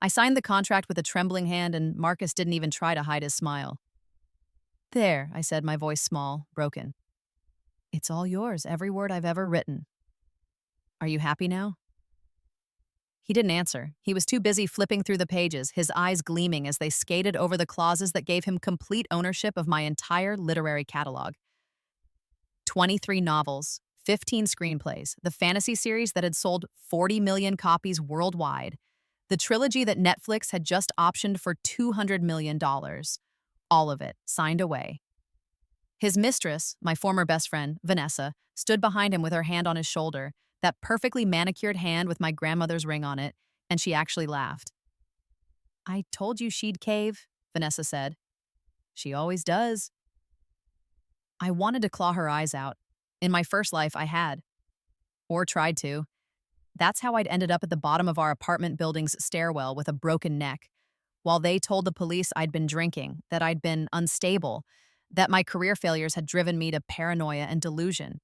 I signed the contract with a trembling hand, and Marcus didn't even try to hide his smile. There, I said, my voice small, broken. It's all yours, every word I've ever written. Are you happy now? He didn't answer. He was too busy flipping through the pages, his eyes gleaming as they skated over the clauses that gave him complete ownership of my entire literary catalog. 23 novels, 15 screenplays, the fantasy series that had sold 40 million copies worldwide, the trilogy that Netflix had just optioned for $200 million. All of it, signed away. His mistress, my former best friend, Vanessa, stood behind him with her hand on his shoulder, that perfectly manicured hand with my grandmother's ring on it, and she actually laughed. I told you she'd cave, Vanessa said. She always does. I wanted to claw her eyes out. In my first life, I had. Or tried to. That's how I'd ended up at the bottom of our apartment building's stairwell with a broken neck, while they told the police I'd been drinking, that I'd been unstable, that my career failures had driven me to paranoia and delusion.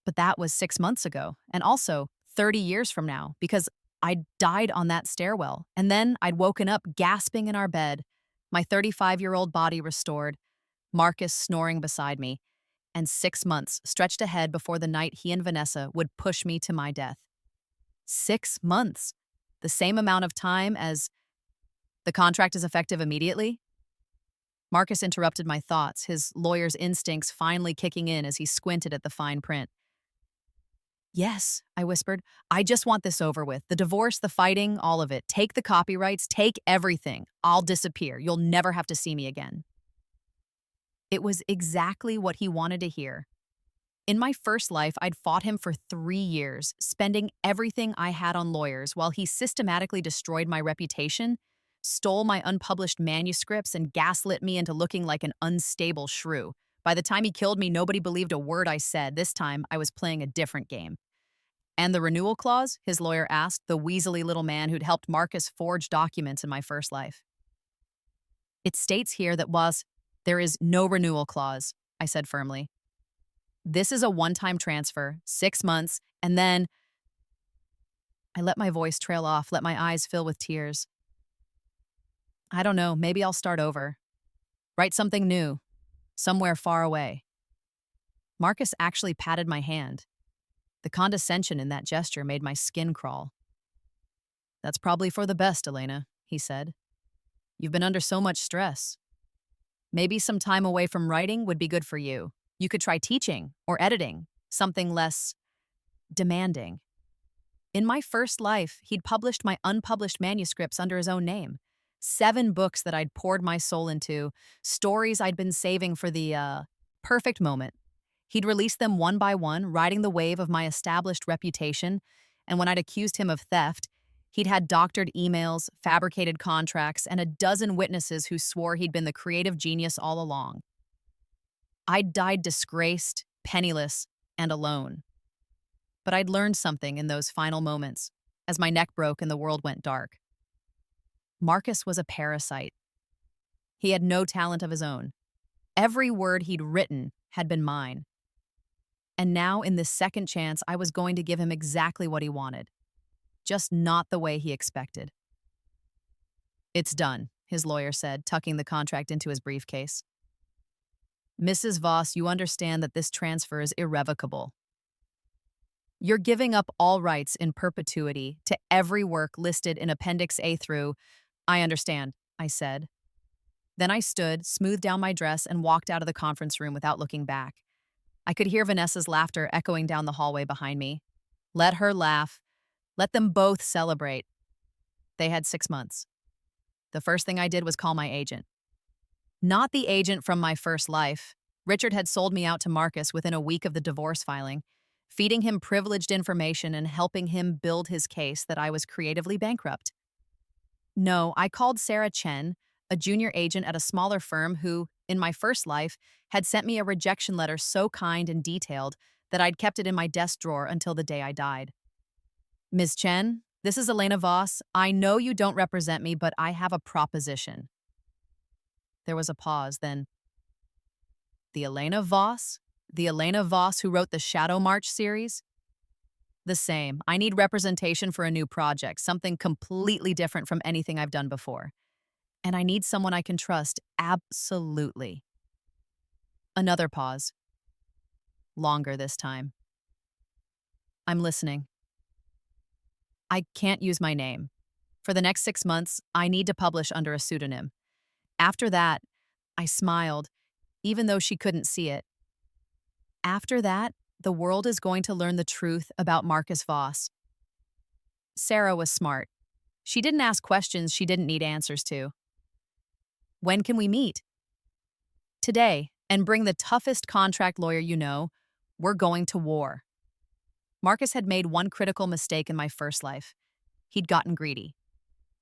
But that was 6 months ago, and also 30 years from now, because I'd died on that stairwell, and then I'd woken up gasping in our bed, my 35-year-old body restored, Marcus snoring beside me, and 6 months stretched ahead before the night he and Vanessa would push me to my death. 6 months, the same amount of time as the contract is effective immediately? Marcus interrupted my thoughts, his lawyer's instincts finally kicking in as he squinted at the fine print. Yes, I whispered. I just want this over with. The divorce, the fighting, all of it. Take the copyrights, take everything. I'll disappear. You'll never have to see me again. It was exactly what he wanted to hear. In my first life, I'd fought him for 3 years, spending everything I had on lawyers while he systematically destroyed my reputation, stole my unpublished manuscripts, and gaslit me into looking like an unstable shrew. By the time he killed me, nobody believed a word I said. This time, I was playing a different game. And the renewal clause? His lawyer asked, the weaselly little man who'd helped Marcus forge documents in my first life. It states here that there is no renewal clause, I said firmly. This is a one-time transfer, 6 months, and then... I let my voice trail off, let my eyes fill with tears. I don't know, maybe I'll start over. Write something new. Somewhere far away. Marcus actually patted my hand. The condescension in that gesture made my skin crawl. That's probably for the best, Elena, he said. You've been under so much stress. Maybe some time away from writing would be good for you. You could try teaching or editing, something less demanding. In my first life, he'd published my unpublished manuscripts under his own name. 7 books that I'd poured my soul into, stories I'd been saving for the perfect moment. He'd released them one by one, riding the wave of my established reputation, and when I'd accused him of theft, he'd had doctored emails, fabricated contracts, and a dozen witnesses who swore he'd been the creative genius all along. I'd died disgraced, penniless, and alone. But I'd learned something in those final moments, as my neck broke and the world went dark. Marcus was a parasite. He had no talent of his own. Every word he'd written had been mine. And now, in this second chance, I was going to give him exactly what he wanted. Just not the way he expected. It's done, his lawyer said, tucking the contract into his briefcase. Mrs. Voss, you understand that this transfer is irrevocable. You're giving up all rights in perpetuity to every work listed in Appendix A through... I understand, I said. Then I stood, smoothed down my dress, and walked out of the conference room without looking back. I could hear Vanessa's laughter echoing down the hallway behind me. Let her laugh. Let them both celebrate. They had 6 months. The first thing I did was call my agent. Not the agent from my first life. Richard had sold me out to Marcus within a week of the divorce filing, feeding him privileged information and helping him build his case that I was creatively bankrupt. No, I called Sarah Chen, a junior agent at a smaller firm who, in my first life, had sent me a rejection letter so kind and detailed that I'd kept it in my desk drawer until the day I died. Ms. Chen, this is Elena Voss. I know you don't represent me, but I have a proposition. There was a pause, then... The Elena Voss? The Elena Voss who wrote the Shadow March series? The same. I need representation for a new project, something completely different from anything I've done before. And I need someone I can trust, absolutely. Another pause. Longer this time. I'm listening. I can't use my name. For the next 6 months, I need to publish under a pseudonym. After that, I smiled, even though she couldn't see it. After that, the world is going to learn the truth about Marcus Voss. Sarah was smart. She didn't ask questions she didn't need answers to. When can we meet? Today, and bring the toughest contract lawyer you know. We're going to war. Marcus had made one critical mistake in my first life. He'd gotten greedy.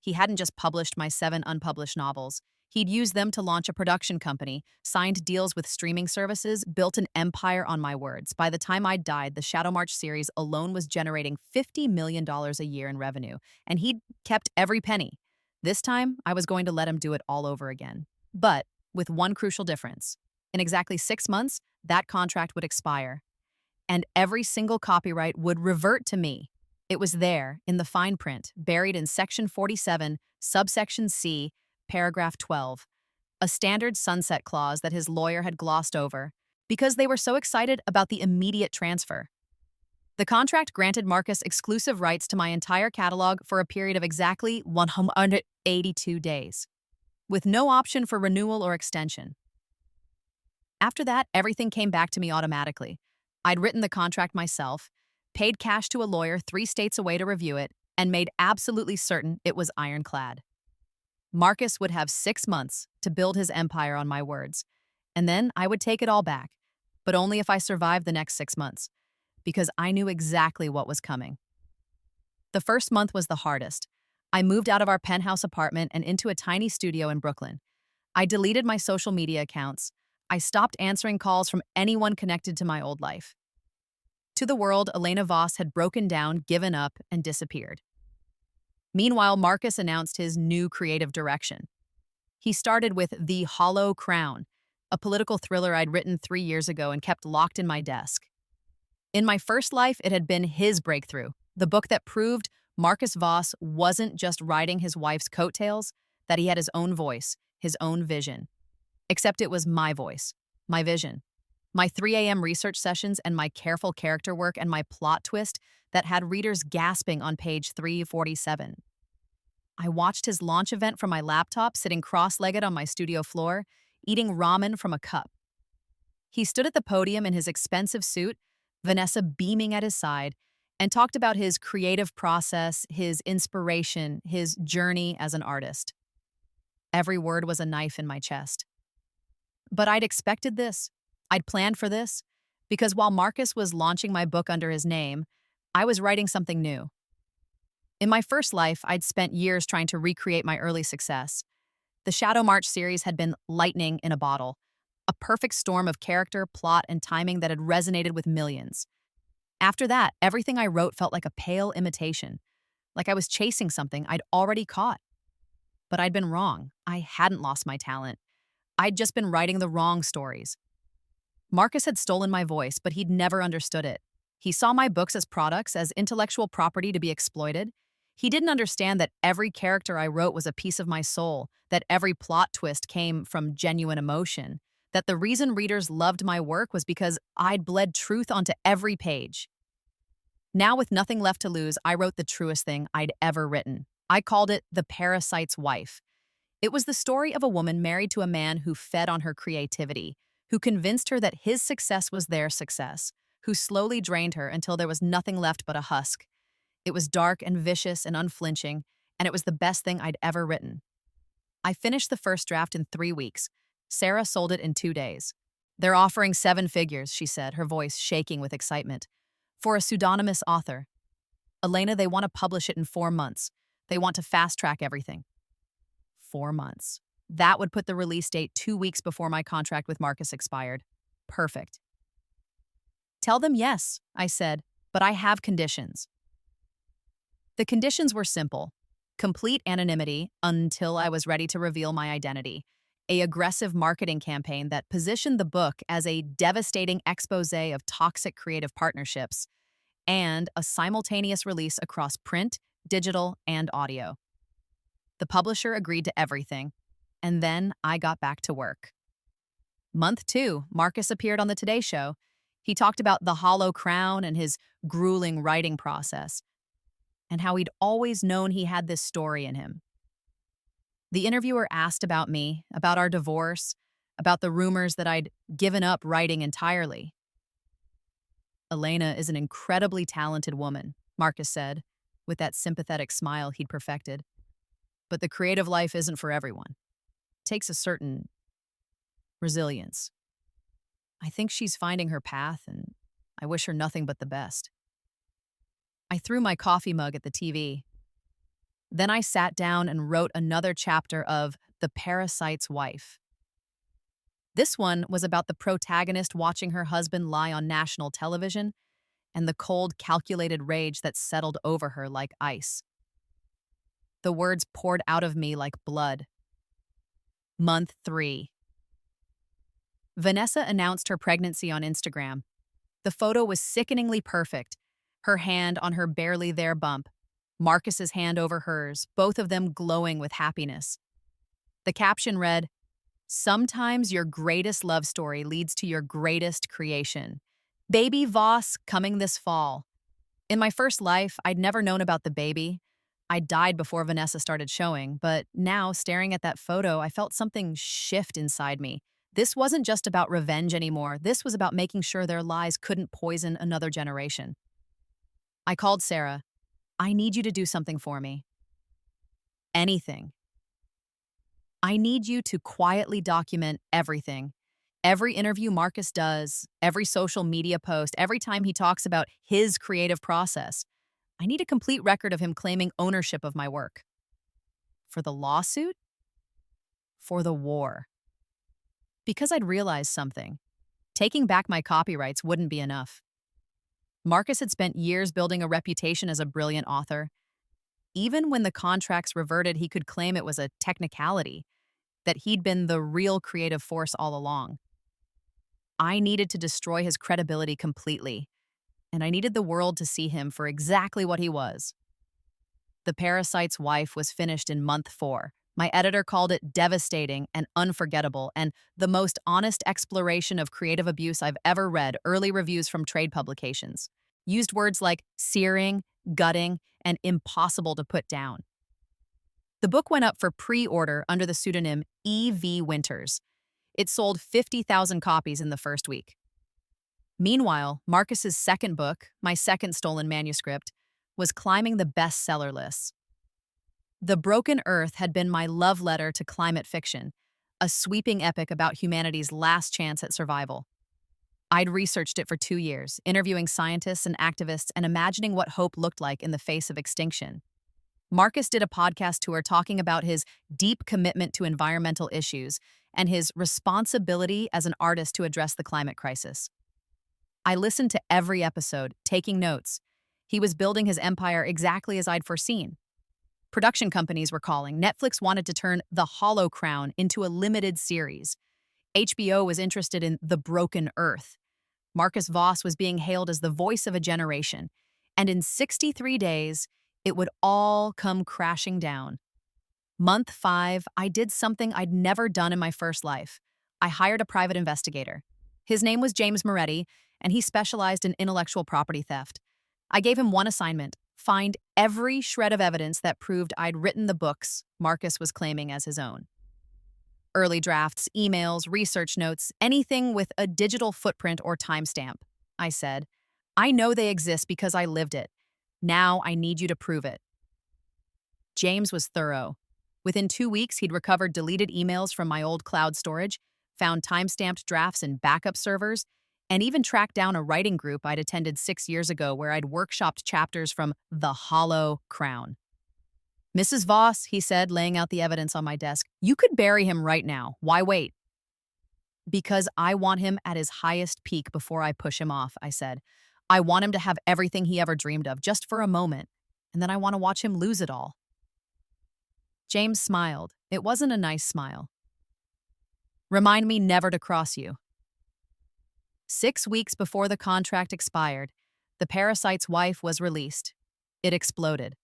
He hadn't just published my 7 unpublished novels. He'd used them to launch a production company, signed deals with streaming services, built an empire on my words. By the time I died, the Shadow March series alone was generating $50 million a year in revenue, and he'd kept every penny. This time, I was going to let him do it all over again. But with one crucial difference. In exactly 6 months, that contract would expire, and every single copyright would revert to me. It was there, in the fine print, buried in Section 47, subsection C, paragraph 12, a standard sunset clause that his lawyer had glossed over, because they were so excited about the immediate transfer. The contract granted Marcus exclusive rights to my entire catalog for a period of exactly 182 days, with no option for renewal or extension. After that, everything came back to me automatically. I'd written the contract myself, paid cash to a lawyer 3 states away to review it, and made absolutely certain it was ironclad. Marcus would have 6 months to build his empire on my words, and then I would take it all back, but only if I survived the next 6 months, because I knew exactly what was coming. The first month was the hardest. I moved out of our penthouse apartment and into a tiny studio in Brooklyn. I deleted my social media accounts. I stopped answering calls from anyone connected to my old life. To the world, Elena Voss had broken down, given up, and disappeared. Meanwhile, Marcus announced his new creative direction. He started with The Hollow Crown, a political thriller I'd written 3 years ago and kept locked in my desk. In my first life, it had been his breakthrough, the book that proved Marcus Voss wasn't just riding his wife's coattails, that he had his own voice, his own vision. Except it was my voice, my vision, my 3 a.m. research sessions and my careful character work and my plot twist that had readers gasping on page 347. I watched his launch event from my laptop, sitting cross-legged on my studio floor, eating ramen from a cup. He stood at the podium in his expensive suit, Vanessa beaming at his side, and talked about his creative process, his inspiration, his journey as an artist. Every word was a knife in my chest. But I'd expected this. I'd planned for this, because while Marcus was launching my book under his name, I was writing something new. In my first life, I'd spent years trying to recreate my early success. The Shadow March series had been lightning in a bottle, a perfect storm of character, plot, and timing that had resonated with millions. After that, everything I wrote felt like a pale imitation, like I was chasing something I'd already caught. But I'd been wrong. I hadn't lost my talent. I'd just been writing the wrong stories. Marcus had stolen my voice, but he'd never understood it. He saw my books as products, as intellectual property to be exploited. He didn't understand that every character I wrote was a piece of my soul, that every plot twist came from genuine emotion, that the reason readers loved my work was because I'd bled truth onto every page. Now, with nothing left to lose, I wrote the truest thing I'd ever written. I called it The Parasite's Wife. It was the story of a woman married to a man who fed on her creativity, who convinced her that his success was their success, who slowly drained her until there was nothing left but a husk. It was dark and vicious and unflinching, and it was the best thing I'd ever written. I finished the first draft in 3 weeks. Sarah sold it in 2 days. "They're offering 7 figures," she said, her voice shaking with excitement. "For a pseudonymous author. Elena, they want to publish it in 4 months. They want to fast-track everything." 4 months. That would put the release date 2 weeks before my contract with Marcus expired. Perfect. "Tell them yes," I said, "but I have conditions." The conditions were simple. Complete anonymity until I was ready to reveal my identity. An aggressive marketing campaign that positioned the book as a devastating exposé of toxic creative partnerships. and a simultaneous release across print, digital, and audio. The publisher agreed to everything, and then I got back to work. Month 2, Marcus appeared on the Today Show. He talked about the hollow crown and his grueling writing process, and how he'd always known he had this story in him. The interviewer asked about me, about our divorce, about the rumors that I'd given up writing entirely. Elena is an incredibly talented woman, Marcus said, with that sympathetic smile he'd perfected. But the creative life isn't for everyone. It takes a certain resilience. I think she's finding her path, and I wish her nothing but the best. I threw my coffee mug at the TV. Then I sat down and wrote another chapter of The Parasite's Wife. This one was about the protagonist watching her husband lie on national television and the cold, calculated rage that settled over her like ice. The words poured out of me like blood. Month 3. Vanessa announced her pregnancy on Instagram. The photo was sickeningly perfect, her hand on her barely there bump, Marcus's hand over hers, both of them glowing with happiness. The caption read, "Sometimes your greatest love story leads to your greatest creation. Baby Voss coming this fall." In my first life, I'd never known about the baby. I died before Vanessa started showing, but now, staring at that photo, I felt something shift inside me. This wasn't just about revenge anymore. This was about making sure their lies couldn't poison another generation. I called Sarah. "I need you to do something for me." "Anything." "I need you to quietly document everything. Every interview Marcus does, every social media post, every time he talks about his creative process. I need a complete record of him claiming ownership of my work." For the lawsuit? For the war. Because I'd realized something. Taking back my copyrights wouldn't be enough. Marcus had spent years building a reputation as a brilliant author. Even when the contracts reverted, he could claim it was a technicality, that he'd been the real creative force all along. I needed to destroy his credibility completely, and I needed the world to see him for exactly what he was. The Parasite's Wife was finished in month 4. My editor called it devastating and unforgettable, and the most honest exploration of creative abuse I've ever read. Early reviews from trade publications used words like searing, gutting, and impossible to put down. The book went up for pre-order under the pseudonym E.V. Winters. It sold 50,000 copies in the first week. Meanwhile, Marcus's second book, my second stolen manuscript, was climbing the bestseller lists. The Broken Earth had been my love letter to climate fiction, a sweeping epic about humanity's last chance at survival. I'd researched it for 2 years, interviewing scientists and activists and imagining what hope looked like in the face of extinction. Marcus did a podcast tour talking about his deep commitment to environmental issues and his responsibility as an artist to address the climate crisis. I listened to every episode, taking notes. He was building his empire exactly as I'd foreseen. Production companies were calling. Netflix wanted to turn The Hollow Crown into a limited series. HBO was interested in The Broken Earth. Marcus Voss was being hailed as the voice of a generation. And in 63 days, it would all come crashing down. Month 5, I did something I'd never done in my first life. I hired a private investigator. His name was James Moretti, and he specialized in intellectual property theft. I gave him one assignment: find every shred of evidence that proved I'd written the books Marcus was claiming as his own. Early drafts, emails, research notes, anything with a digital footprint or timestamp. I said, "I know they exist because I lived it. Now I need you to prove it." James was thorough. Within 2 weeks, he'd recovered deleted emails from my old cloud storage, found timestamped drafts in backup servers, and even tracked down a writing group I'd attended 6 years ago where I'd workshopped chapters from The Hollow Crown. "Mrs. Voss," he said, laying out the evidence on my desk, "you could bury him right now. Why wait?" "Because I want him at his highest peak before I push him off," I said. "I want him to have everything he ever dreamed of, just for a moment, and then I want to watch him lose it all." James smiled. It wasn't a nice smile. "Remind me never to cross you." 6 weeks before the contract expired, The Parasite's Wife was released. It exploded.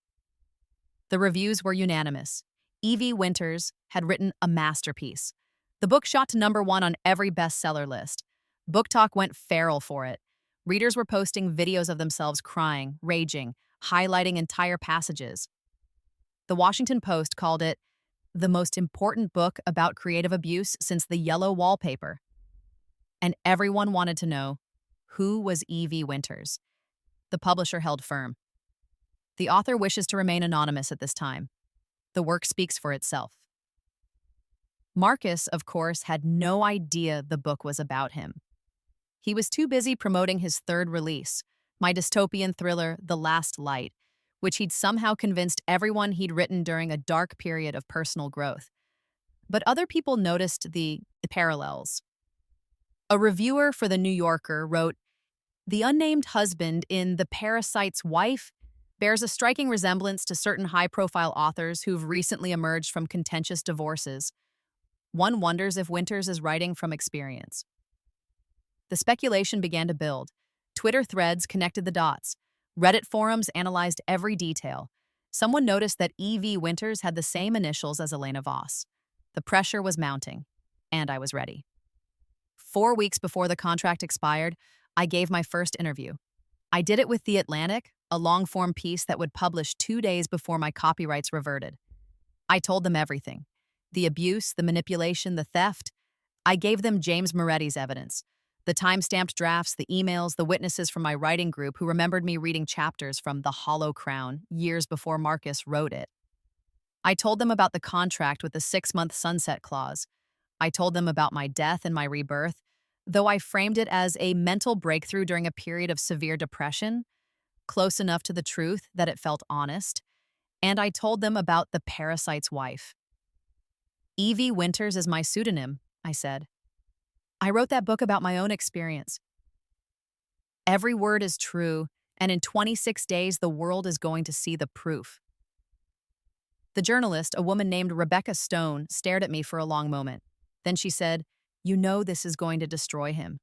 The reviews were unanimous. Evie Winters had written a masterpiece. The book shot to #1 on every bestseller list. Book Talk went feral for it. Readers were posting videos of themselves crying, raging, highlighting entire passages. The Washington Post called it the most important book about creative abuse since the yellow wallpaper. And everyone wanted to know, who was Evie Winters? The publisher held firm. The author wishes to remain anonymous at this time. The work speaks for itself. Marcus, of course, had no idea the book was about him. He was too busy promoting his third release, my dystopian thriller, The Last Light, which he'd somehow convinced everyone he'd written during a dark period of personal growth. But other people noticed the parallels. A reviewer for The New Yorker wrote, "The unnamed husband in The Parasite's Wife bears a striking resemblance to certain high-profile authors who've recently emerged from contentious divorces. One wonders if Winters is writing from experience." The speculation began to build. Twitter threads connected the dots. Reddit forums analyzed every detail. Someone noticed that E.V. Winters had the same initials as Elena Voss. The pressure was mounting, and I was ready. 4 weeks before the contract expired, I gave my first interview. I did it with The Atlantic, a long-form piece that would publish 2 days before my copyrights reverted. I told them everything. The abuse, the manipulation, the theft. I gave them James Moretti's evidence. The time-stamped drafts, the emails, the witnesses from my writing group who remembered me reading chapters from The Hollow Crown years before Marcus wrote it. I told them about the contract with the 6-month sunset clause. I told them about my death and my rebirth, though I framed it as a mental breakthrough during a period of severe depression, close enough to the truth that it felt honest. And I told them about The Parasite's Wife. Evie Winters is my pseudonym, I said. I wrote that book about my own experience. Every word is true, and in 26 days the world is going to see the proof. The journalist, a woman named Rebecca Stone, stared at me for a long moment. Then she said, "You know this is going to destroy him."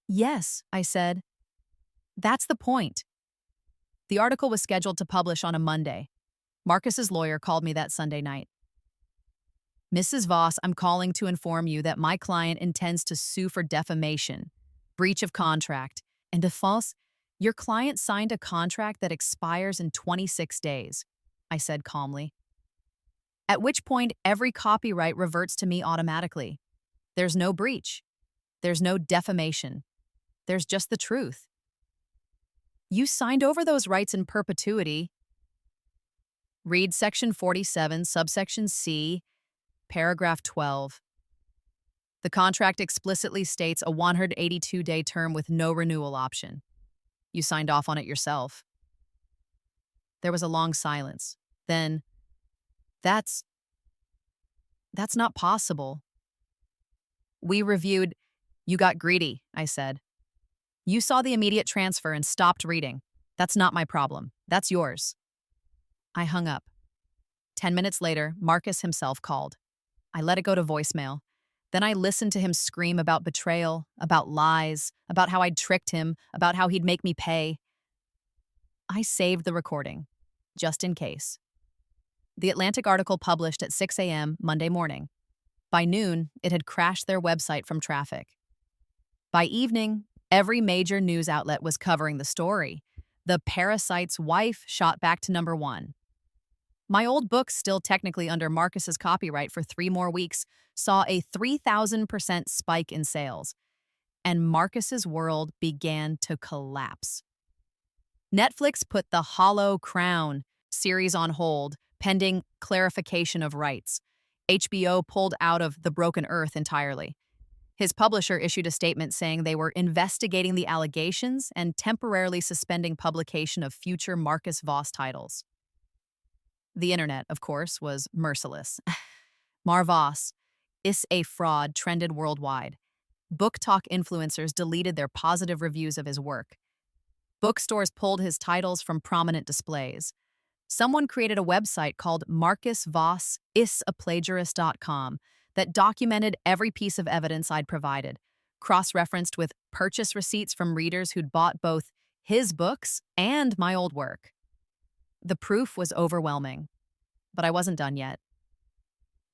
"Yes," I said. "That's the point." The article was scheduled to publish on a Monday. Marcus's lawyer called me that Sunday night. "Mrs. Voss, I'm calling to inform you that my client intends to sue for defamation, breach of contract, and false. Your client signed a contract that expires in 26 days, I said calmly. At which point, every copyright reverts to me automatically. There's no breach. There's no defamation. There's just the truth. You signed over those rights in perpetuity. Read Section 47, subsection C, Paragraph 12. The contract explicitly states a 182-day term with no renewal option. You signed off on it yourself." There was a long silence. Then, That's not possible." "We reviewed." "You got greedy," I said. "You saw the immediate transfer and stopped reading. That's not my problem. That's yours." I hung up. 10 minutes later, Marcus himself called. I let it go to voicemail. Then I listened to him scream about betrayal, about lies, about how I'd tricked him, about how he'd make me pay. I saved the recording, just in case. The Atlantic article published at 6 a.m. Monday morning. By noon, it had crashed their website from traffic. By evening, every major news outlet was covering the story. The Parasite's Wife shot back to #1. My old book, still technically under Marcus's copyright for 3 more weeks, saw a 3,000% spike in sales, and Marcus's world began to collapse. Netflix put The Hollow Crown series on hold, pending clarification of rights. HBO pulled out of The Broken Earth entirely. His publisher issued a statement saying they were investigating the allegations and temporarily suspending publication of future Marcus Voss titles. The internet, of course, was merciless. Mar Voss is a fraud trended worldwide. Book Talk influencers deleted their positive reviews of his work. Bookstores pulled his titles from prominent displays. Someone created a website called marcusvossisaplagiarist.com that documented every piece of evidence I'd provided, cross-referenced with purchase receipts from readers who'd bought both his books, and my old work. The proof was overwhelming, but I wasn't done yet.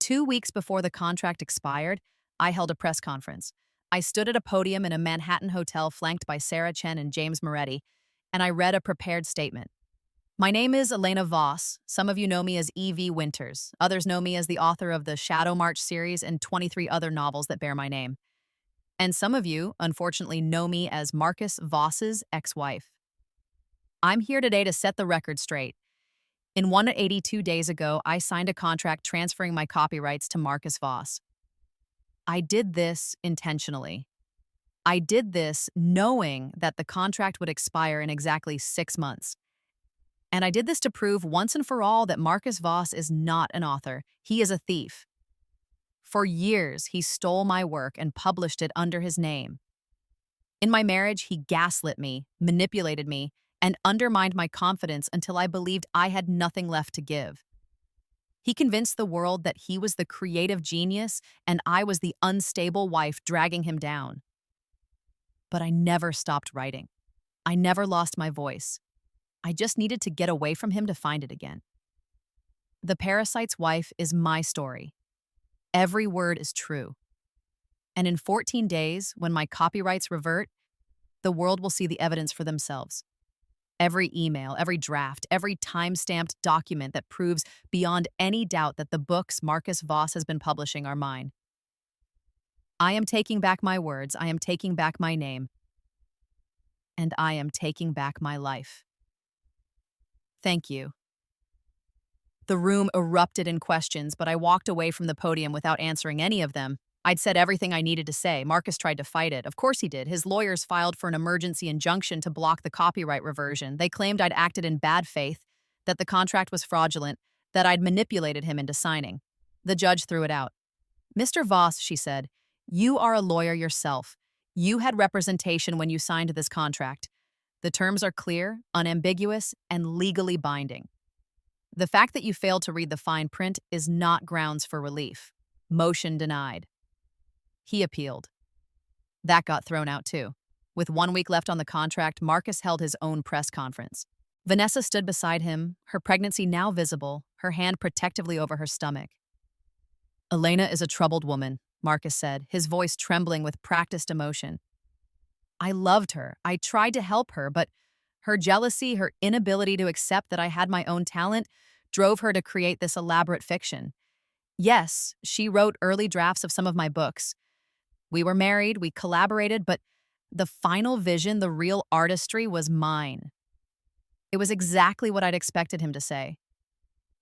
2 weeks before the contract expired, I held a press conference. I stood at a podium in a Manhattan hotel flanked by Sarah Chen and James Moretti, and I read a prepared statement. My name is Elena Voss. Some of you know me as E.V. Winters. Others know me as the author of the Shadow March series and 23 other novels that bear my name. And some of you, unfortunately, know me as Marcus Voss's ex-wife. I'm here today to set the record straight. In 182 days ago, I signed a contract transferring my copyrights to Marcus Voss. I did this intentionally. I did this knowing that the contract would expire in exactly 6 months. And I did this to prove once and for all that Marcus Voss is not an author. He is a thief. For years, he stole my work and published it under his name. In my marriage, he gaslit me, manipulated me, and undermined my confidence until I believed I had nothing left to give. He convinced the world that he was the creative genius and I was the unstable wife dragging him down. But I never stopped writing. I never lost my voice. I just needed to get away from him to find it again. The Parasite's Wife is my story. Every word is true. And in 14 days, when my copyrights revert, the world will see the evidence for themselves. Every email, every draft, every time-stamped document that proves beyond any doubt that the books Marcus Voss has been publishing are mine. I am taking back my words, I am taking back my name, and I am taking back my life. Thank you. The room erupted in questions, but I walked away from the podium without answering any of them. I'd said everything I needed to say. Marcus tried to fight it. Of course he did. His lawyers filed for an emergency injunction to block the copyright reversion. They claimed I'd acted in bad faith, that the contract was fraudulent, that I'd manipulated him into signing. The judge threw it out. Mr. Voss, she said, you are a lawyer yourself. You had representation when you signed this contract. The terms are clear, unambiguous, and legally binding. The fact that you failed to read the fine print is not grounds for relief. Motion denied. He appealed. That got thrown out too. With 1 week left on the contract, Marcus held his own press conference. Vanessa stood beside him, her pregnancy now visible, her hand protectively over her stomach. Elena is a troubled woman, Marcus said, his voice trembling with practiced emotion. I loved her. I tried to help her, but her jealousy, her inability to accept that I had my own talent, drove her to create this elaborate fiction. Yes, she wrote early drafts of some of my books. We were married, we collaborated, but the final vision, the real artistry, was mine. It was exactly what I'd expected him to say,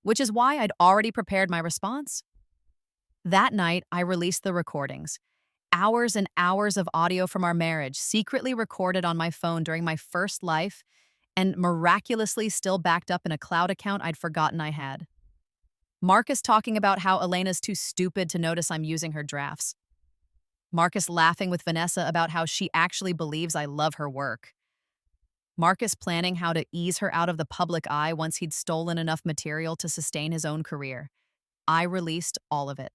which is why I'd already prepared my response. That night, I released the recordings. Hours and hours of audio from our marriage, secretly recorded on my phone during my first life, and miraculously still backed up in a cloud account I'd forgotten I had. Marcus talking about how Elena's too stupid to notice I'm using her drafts. Marcus laughing with Vanessa about how she actually believes I love her work. Marcus planning how to ease her out of the public eye once he'd stolen enough material to sustain his own career. I released all of it.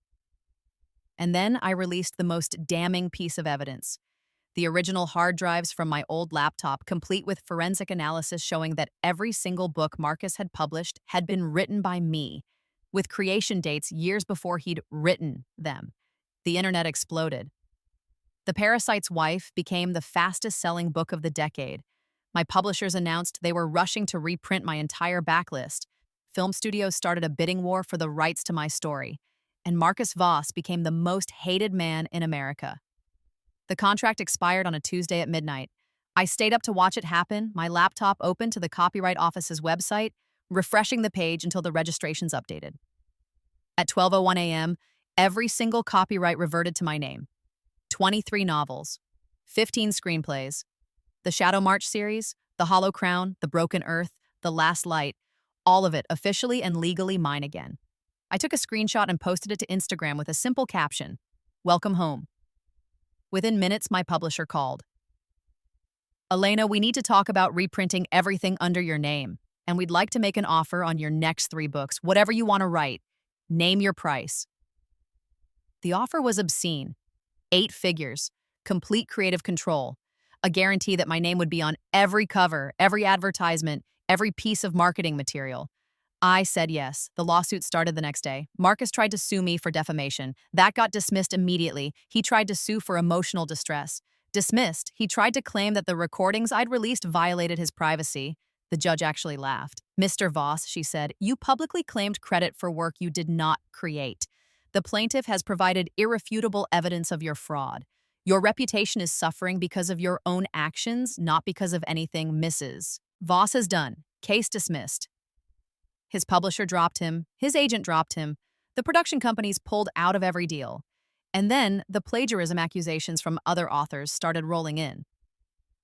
And then I released the most damning piece of evidence. The original hard drives from my old laptop, complete with forensic analysis showing that every single book Marcus had published had been written by me, with creation dates years before he'd written them. The internet exploded. The Parasite's Wife became the fastest-selling book of the decade. My publishers announced they were rushing to reprint my entire backlist. Film studios started a bidding war for the rights to my story. And Marcus Voss became the most hated man in America. The contract expired on a Tuesday at midnight. I stayed up to watch it happen, my laptop open to the Copyright Office's website, refreshing the page until the registration's updated. At 12:01 a.m., every single copyright reverted to my name. 23 novels, 15 screenplays, the Shadow March series, The Hollow Crown, The Broken Earth, The Last Light, all of it officially and legally mine again. I took a screenshot and posted it to Instagram with a simple caption, "Welcome home." Within minutes, my publisher called. Elena, we need to talk about reprinting everything under your name, and we'd like to make an offer on your next 3 books, whatever you want to write. Name your price. The offer was obscene. 8 figures, complete creative control, a guarantee that my name would be on every cover, every advertisement, every piece of marketing material. I said yes. The lawsuit started the next day. Marcus tried to sue me for defamation. That got dismissed immediately. He tried to sue for emotional distress. Dismissed. He tried to claim that the recordings I'd released violated his privacy. The judge actually laughed. "Mr. Voss," she said, "you publicly claimed credit for work you did not create. The plaintiff has provided irrefutable evidence of your fraud. Your reputation is suffering because of your own actions, not because of anything Mrs. Voss has done. Case dismissed." His publisher dropped him. His agent dropped him. The production companies pulled out of every deal. And then the plagiarism accusations from other authors started rolling in.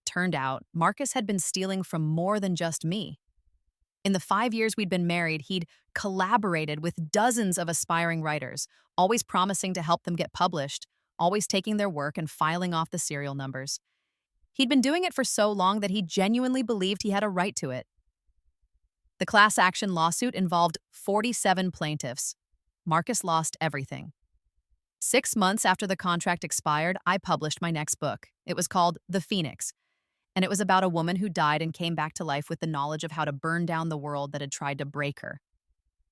Turned out, Marcus had been stealing from more than just me. In the 5 years we'd been married, he'd collaborated with dozens of aspiring writers, always promising to help them get published, always taking their work and filing off the serial numbers. He'd been doing it for so long that he genuinely believed he had a right to it. The class action lawsuit involved 47 plaintiffs. Marcus lost everything. 6 months after the contract expired, I published my next book. It was called The Phoenix, and it was about a woman who died and came back to life with the knowledge of how to burn down the world that had tried to break her.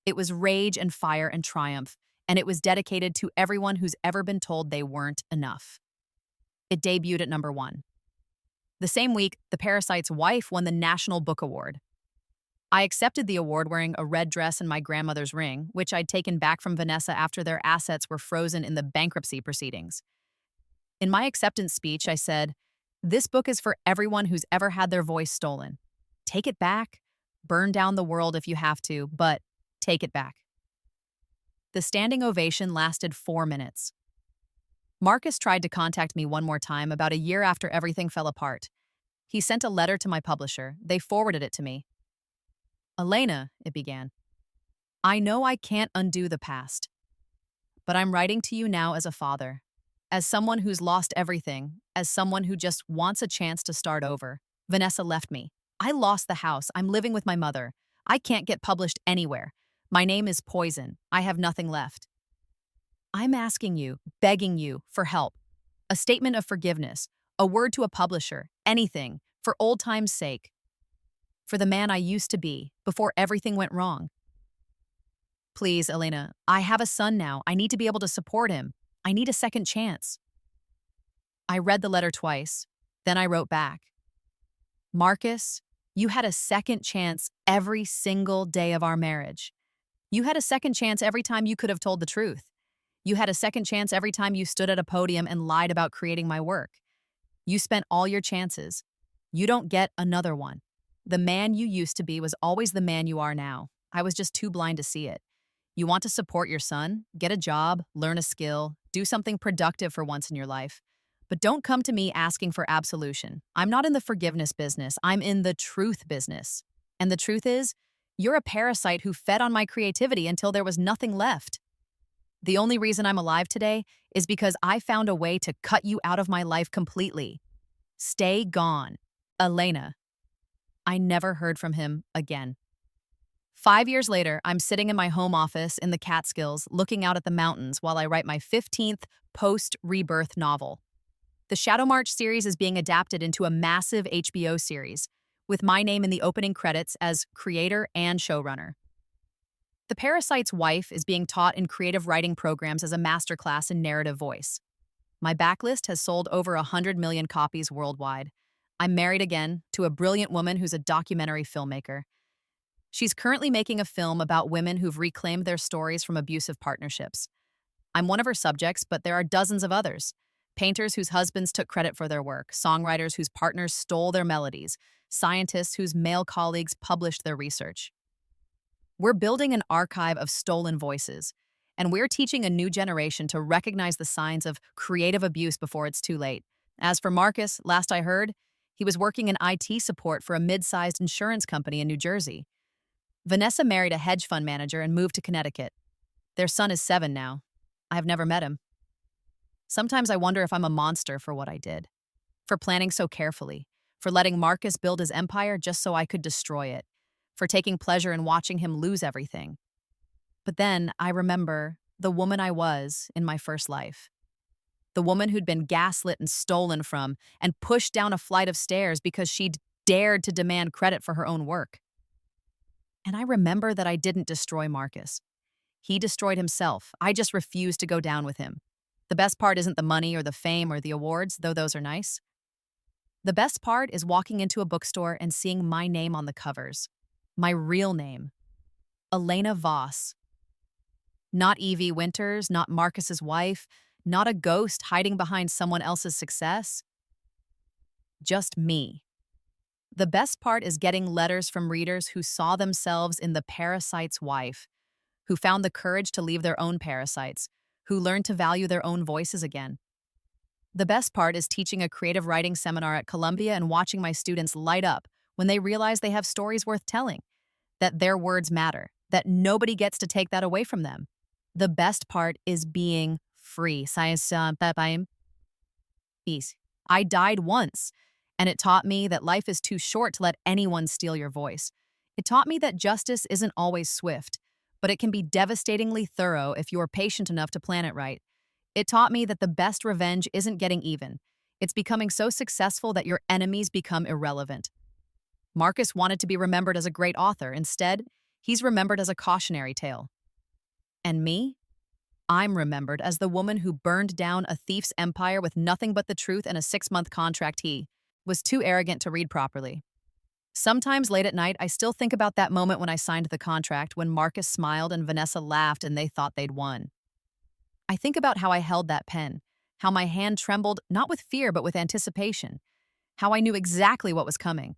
It was rage and fire and triumph, and it was dedicated to everyone who's ever been told they weren't enough. It debuted at #1. The same week, The Parasite's wife won the National Book Award. I accepted the award wearing a red dress and my grandmother's ring, which I'd taken back from Vanessa after their assets were frozen in the bankruptcy proceedings. In my acceptance speech, I said, "This book is for everyone who's ever had their voice stolen. Take it back, burn down the world if you have to, but take it back." The standing ovation lasted 4 minutes. Marcus tried to contact me one more time about a year after everything fell apart. He sent a letter to my publisher. They forwarded it to me. "Elena," it began, "I know I can't undo the past, but I'm writing to you now as a father, as someone who's lost everything, as someone who just wants a chance to start over. Vanessa left me. I lost the house. I'm living with my mother. I can't get published anywhere. My name is poison. I have nothing left. I'm asking you, begging you for help. A statement of forgiveness, a word to a publisher, anything, for old time's sake. For the man I used to be, before everything went wrong. Please, Elena, I have a son now. I need to be able to support him. I need a second chance." I read the letter twice. Then I wrote back. "Marcus, you had a second chance every single day of our marriage. You had a second chance every time you could have told the truth. You had a second chance every time you stood at a podium and lied about creating my work. You spent all your chances. You don't get another one. The man you used to be was always the man you are now. I was just too blind to see it. You want to support your son? Get a job, learn a skill, do something productive for once in your life. But don't come to me asking for absolution. I'm not in the forgiveness business. I'm in the truth business. And the truth is, you're a parasite who fed on my creativity until there was nothing left. The only reason I'm alive today is because I found a way to cut you out of my life completely. Stay gone. Elena." I never heard from him again. 5 years later, I'm sitting in my home office in the Catskills, looking out at the mountains while I write my 15th post-Rebirth novel. The Shadow March series is being adapted into a massive HBO series, with my name in the opening credits as creator and showrunner. The Parasite's wife is being taught in creative writing programs as a masterclass in narrative voice. My backlist has sold over 100 million copies worldwide. I'm married again to a brilliant woman who's a documentary filmmaker. She's currently making a film about women who've reclaimed their stories from abusive partnerships. I'm one of her subjects, but there are dozens of others. Painters whose husbands took credit for their work, songwriters whose partners stole their melodies, scientists whose male colleagues published their research. We're building an archive of stolen voices, and we're teaching a new generation to recognize the signs of creative abuse before it's too late. As for Marcus, last I heard, he was working in IT support for a mid-sized insurance company in New Jersey. Vanessa married a hedge fund manager and moved to Connecticut. Their son is 7 now. I have never met him. Sometimes I wonder if I'm a monster for what I did, for planning so carefully, for letting Marcus build his empire just so I could destroy it, for taking pleasure in watching him lose everything. But then I remember the woman I was in my first life. The woman who'd been gaslit and stolen from and pushed down a flight of stairs because she'd dared to demand credit for her own work. And I remember that I didn't destroy Marcus. He destroyed himself. I just refused to go down with him. The best part isn't the money or the fame or the awards, though those are nice. The best part is walking into a bookstore and seeing my name on the covers. My real name. Elena Voss. Not Evie Winters, not Marcus's wife, not a ghost hiding behind someone else's success. Just me. The best part is getting letters from readers who saw themselves in the parasite's wife, who found the courage to leave their own parasites, who learned to value their own voices again. The best part is teaching a creative writing seminar at Columbia and watching my students light up when they realize they have stories worth telling, that their words matter, that nobody gets to take that away from them. The best part is being free. I died once, and it taught me that life is too short to let anyone steal your voice. It taught me that justice isn't always swift, but it can be devastatingly thorough if you're patient enough to plan it right. It taught me that the best revenge isn't getting even. It's becoming so successful that your enemies become irrelevant. Marcus wanted to be remembered as a great author. Instead, he's remembered as a cautionary tale. And me? I'm remembered as the woman who burned down a thief's empire with nothing but the truth and a 6-month contract he was too arrogant to read properly. Sometimes late at night, I still think about that moment when I signed the contract, when Marcus smiled and Vanessa laughed and they thought they'd won. I think about how I held that pen, how my hand trembled not with fear but with anticipation, how I knew exactly what was coming.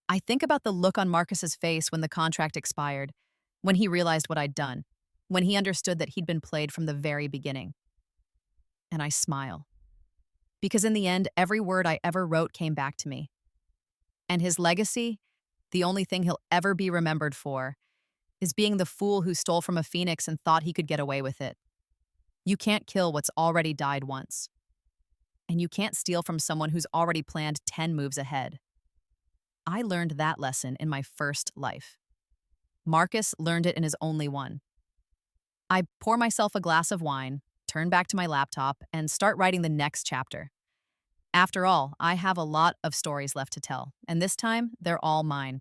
I think about the look on Marcus's face when the contract expired, when he realized what I'd done, when he understood that he'd been played from the very beginning. And I smile. Because in the end, every word I ever wrote came back to me. And his legacy, the only thing he'll ever be remembered for, is being the fool who stole from a phoenix and thought he could get away with it. You can't kill what's already died once. And you can't steal from someone who's already planned 10 moves ahead. I learned that lesson in my first life. Marcus learned it in his only one. I pour myself a glass of wine, turn back to my laptop, and start writing the next chapter. After all, I have a lot of stories left to tell, and this time, they're all mine.